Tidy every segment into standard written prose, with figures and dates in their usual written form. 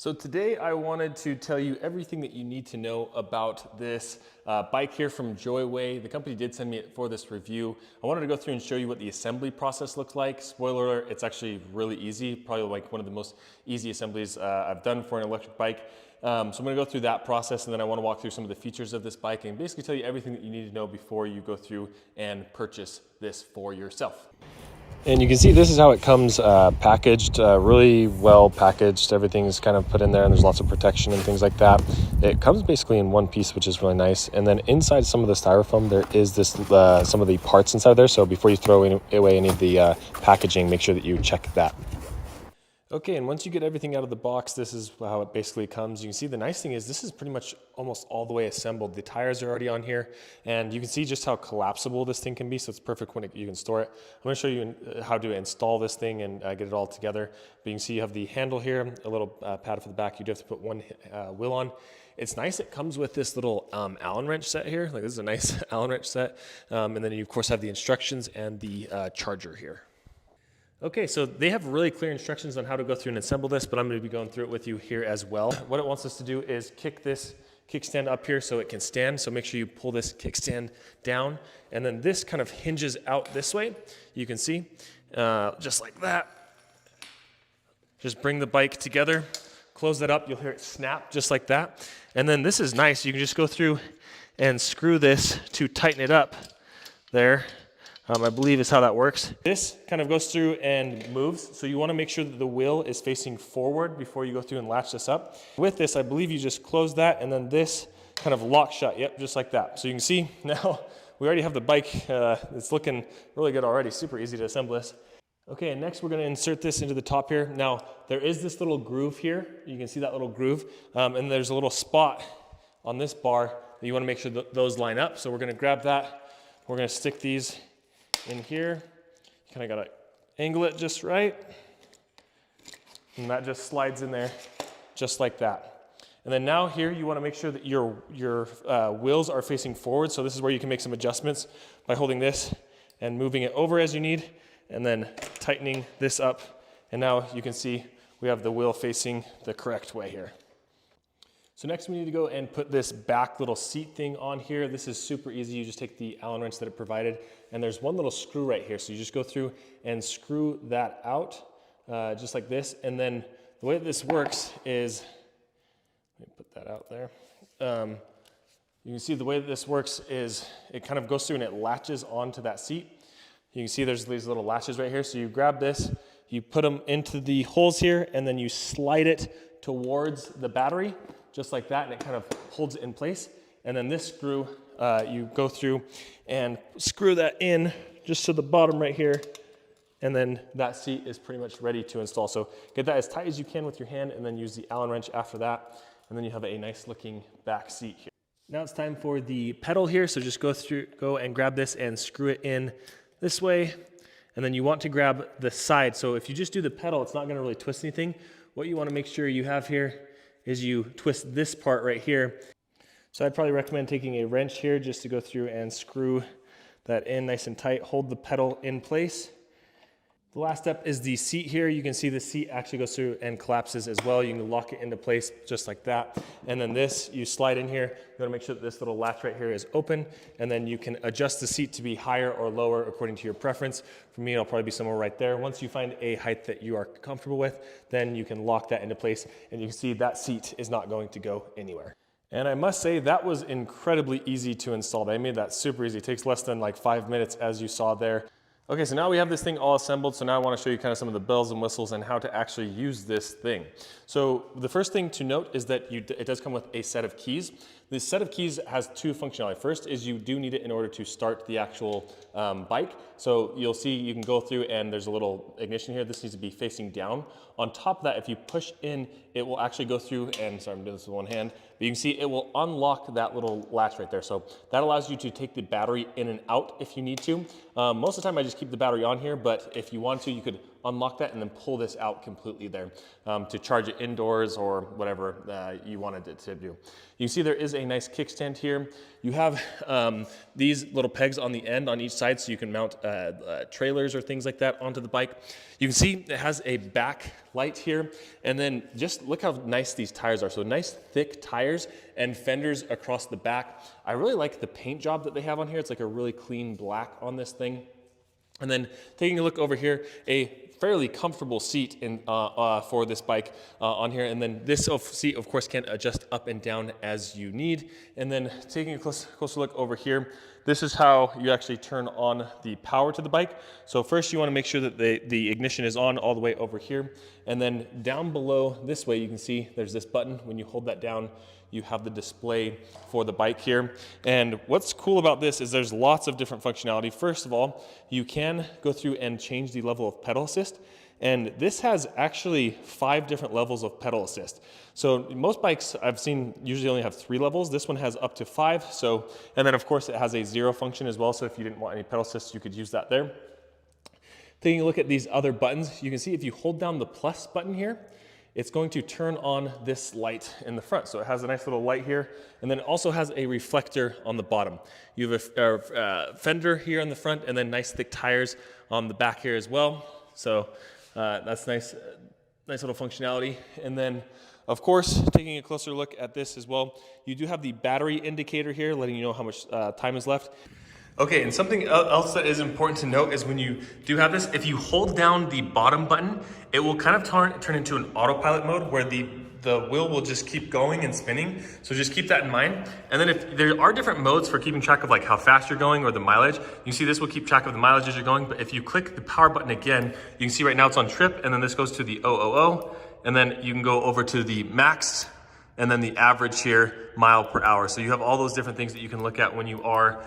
So today I wanted to tell you everything that you need to know about this bike here from Joyway. The company did send me it for this review. I wanted to go through and show you what the assembly process looks like. Spoiler alert, it's actually really easy, probably like one of the most easy assemblies I've done for an electric bike. So I'm gonna go through that process, and then I wanna walk through some of the features of this bike and basically tell you everything that you need to know before you go through and purchase this for yourself. And you can see this is how it comes packaged, really well packaged. Everything's kind of put in there, and there's lots of protection and things like that. It comes basically in one piece, which is really nice. And then inside some of the styrofoam, there is this some of the parts inside there. So before you throw away any of the packaging, make sure that you check that. Okay, and once you get everything out of the box, this is how it basically comes. You can see the nice thing is this is pretty much almost all the way assembled. The tires are already on here, and you can see just how collapsible this thing can be, so it's perfect when you can store it. I'm gonna show you how to install this thing and get it all together. But you can see you have the handle here, a little pad for the back. You do have to put one wheel on. It's nice, it comes with this little Allen wrench set here. Like, this is a nice Allen wrench set. And then you of course have the instructions and the charger here. Okay, so they have really clear instructions on how to go through and assemble this, but I'm going to be going through it with you here as well. What it wants us to do is kick this kickstand up here so it can stand. So make sure you pull this kickstand down, and then this kind of hinges out this way. You can see, just like that. Just bring the bike together, close that up. You'll hear it snap just like that. And then this is nice. You can just go through and screw this to tighten it up there. I believe is how that works. This kind of goes through and moves, so you want to make sure that the wheel is facing forward before you go through and latch this up. With this, I believe you just close that, and then this kind of locks shut, yep, just like that. So you can see now we already have the bike. It's looking really good already, super easy to assemble this. Okay, and next we're going to insert this into the top here. Now, there is this little groove here. You can see that little groove, and there's a little spot on this bar that you want to make sure that those line up. So we're going to grab that. We're going to stick these in here. You kind of got to angle it just right, and that just slides in there just like that. And then now here you want to make sure that your wheels are facing forward. So this is where you can make some adjustments by holding this and moving it over as you need, and then tightening this up. And now you can see we have the wheel facing the correct way here. So next we need to go and put this back little seat thing on here. This is super easy. You just take the Allen wrench that it provided, and there's one little screw right here. So you just go through and screw that out just like this. And then the way that this works is, let me put that out there. You can see the way that this works is it kind of goes through and it latches onto that seat. You can see there's these little latches right here. So you grab this, you put them into the holes here, and then you slide it towards the battery, just like that, and it kind of holds it in place. And then this screw, you go through and screw that in just to the bottom right here, and then that seat is pretty much ready to install. So get that as tight as you can with your hand, and then use the Allen wrench after that, and then you have a nice looking back seat here. Now it's time for the pedal here, so just go and grab this and screw it in this way, and then you want to grab the side. So if you just do the pedal, it's not going to really twist anything. What you want to make sure you have here is you twist this part right here. So I'd probably recommend taking a wrench here just to go through and screw that in nice and tight, hold the pedal in place. The last step is the seat here. You can see the seat actually goes through and collapses as well. You can lock it into place just like that. And then this, you slide in here. You want to make sure that this little latch right here is open, and then you can adjust the seat to be higher or lower according to your preference. For me, it'll probably be somewhere right there. Once you find a height that you are comfortable with, then you can lock that into place, and you can see that seat is not going to go anywhere. And I must say that was incredibly easy to install. They made that super easy. It takes less than like 5 minutes, as you saw there. Okay, so now we have this thing all assembled, so now I want to show you kind of some of the bells and whistles and how to actually use this thing. So the first thing to note is that it does come with a set of keys. This set of keys has two functionality. First is you do need it in order to start the actual bike. So you'll see you can go through and there's a little ignition here. This needs to be facing down. On top of that, if you push in, it will actually go through, and sorry, I'm doing this with one hand, but you can see it will unlock that little latch right there. So that allows you to take the battery in and out if you need to. Most of the time I just keep the battery on here, but if you want to, you could unlock that and then pull this out completely there to charge it indoors or whatever you wanted it to do. You can see there is a nice kickstand here. You have these little pegs on the end on each side so you can mount trailers or things like that onto the bike. You can see it has a back light here, and then just look how nice these tires are. So nice thick tires and fenders across the back. I really like the paint job that they have on here. It's like a really clean black on this thing. And then taking a look over here, a fairly comfortable seat for this bike on here. And then this seat, of course, can adjust up and down as you need. And then taking a closer look over here, this is how you actually turn on the power to the bike. So first you want to make sure that the ignition is on all the way over here. And then down below this way, you can see there's this button. When you hold that down, you have the display for the bike here. And what's cool about this is there's lots of different functionality. First of all, you can go through and change the level of pedal assist. And this has actually 5 different levels of pedal assist. So most bikes I've seen usually only have 3 levels. This one has up to 5. So, and then of course it has a 0 function as well. So if you didn't want any pedal assist, you could use that there. Taking a look at these other buttons, you can see if you hold down the plus button here, it's going to turn on this light in the front. So it has a nice little light here, and then it also has a reflector on the bottom. You have a fender here on the front, and then nice thick tires on the back here as well. So that's nice little functionality. And then, of course, taking a closer look at this as well, you do have the battery indicator here, letting you know how much time is left. Okay, and something else that is important to note is when you do have this, if you hold down the bottom button, it will kind of turn into an autopilot mode where the wheel will just keep going and spinning. So just keep that in mind. And then if there are different modes for keeping track of like how fast you're going or the mileage, you see this will keep track of the mileage as you're going. But if you click the power button again, you can see right now it's on trip, and then this goes to the 000, and then you can go over to the max, and then the average here, mile per hour. So you have all those different things that you can look at when you are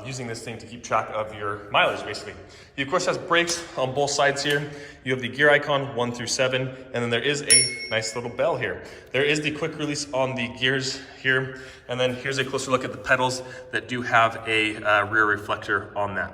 using this thing to keep track of your mileage, basically. It of course has brakes on both sides here. You have the gear icon 1 through 7, and then there is a nice little bell here. There is the quick release on the gears here, and then here's a closer look at the pedals that do have a rear reflector on that.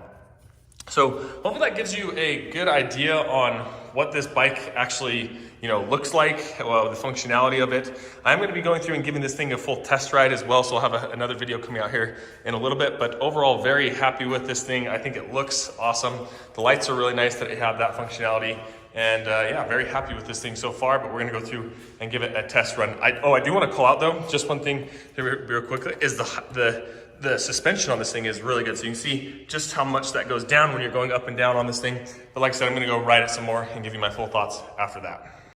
So hopefully that gives you a good idea on what this bike actually looks like, the functionality of it. I'm going to be going through and giving this thing a full test ride as well, so I'll have another video coming out here in a little bit, but overall very happy with this thing. I think it looks awesome. The lights are really nice that it have that functionality, and yeah, very happy with this thing so far, but we're going to go through and give it a test run. I do want to call out though, just one thing real quickly, is the suspension on this thing is really good. So you can see just how much that goes down when you're going up and down on this thing. But like I said, I'm going to go ride it some more and give you my full thoughts after that.